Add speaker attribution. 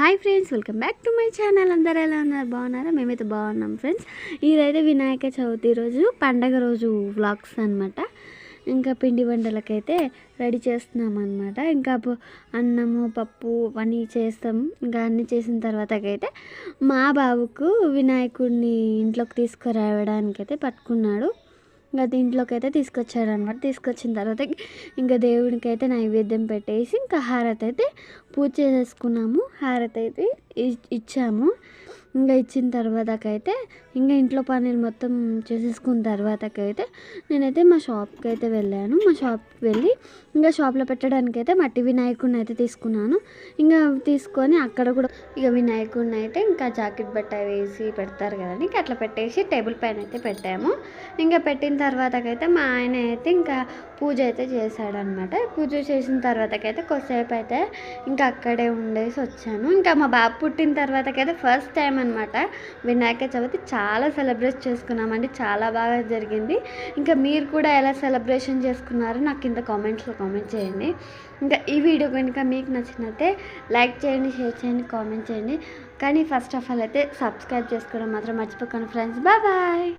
Speaker 1: Hi friends, welcome back to my channel. అందరూ ఎలా ఉన్నారు? బాగున్నారా? మేమైతే బాగున్నాం ఫ్రెండ్స్. ఇదైతే వినాయక చవితి రోజు పండగ రోజు వ్లాగ్స్ అనమాట. ఇంకా పిండి వంటలకైతే రెడీ చేస్తున్నాం అనమాట. ఇంకా అన్నము పప్పు అన్నీ చేస్తాం. ఇంకా అన్నీ చేసిన తర్వాతకైతే మా బాబుకు వినాయకుడిని ఇంట్లోకి తీసుకురావడానికైతే పట్టుకున్నాడు. ఇంకా దీంట్లోకి అయితే తీసుకొచ్చాడు అనమాట. తీసుకొచ్చిన తర్వాత ఇంకా దేవుడికి అయితే నైవేద్యం పెట్టేసి ఇంకా హారతి అయితే పూజ చేసేసుకున్నాము. హారతి అయితే ఇచ్చాము. ఇంకా ఇచ్చిన తర్వాతకైతే ఇంకా ఇంట్లో పనులు మొత్తం చేసేసుకున్న తర్వాతకైతే నేనైతే మా షాప్కి అయితే వెళ్ళాను. మా షాప్కి వెళ్ళి ఇంకా షాప్లో పెట్టడానికైతే మట్టి వినాయకుడిని అయితే తీసుకున్నాను. ఇంకా తీసుకొని అక్కడ కూడా ఇక వినాయకుడిని అయితే ఇంకా జాకెట్ బట్ట వేసి పెడతారు కదండి, ఇంకా అట్లా పెట్టేసి టేబుల్ పైన అయితే పెట్టాము. ఇంకా పెట్టిన తర్వాతకైతే మా ఆయన అయితే ఇంకా పూజ అయితే చేశాడనమాట. పూజ చేసిన తర్వాతకైతే కొద్దిసేపు అయితే ఇంకా అక్కడే ఉండేసి వచ్చాను. ఇంకా మా బాబు పుట్టిన తర్వాతకైతే ఫస్ట్ టైం అనమాట వినాయక చవితి చాలా సెలబ్రేట్ చేసుకున్నామండి. చాలా బాగా జరిగింది. ఇంకా మీరు కూడా ఎలా సెలబ్రేషన్ చేసుకున్నారో నాకు కింద కామెంట్స్లో కామెంట్ చేయండి. ఇంకా ఈ వీడియో కనుక మీకు నచ్చినట్టే లైక్ చేయండి, షేర్ చేయండి, కామెంట్ చేయండి. కానీ ఫస్ట్ ఆఫ్ ఆల్ అయితే సబ్స్క్రైబ్ చేసుకోవడం మాత్రం మర్చిపోకండి ఫ్రెండ్స్. బాయ్.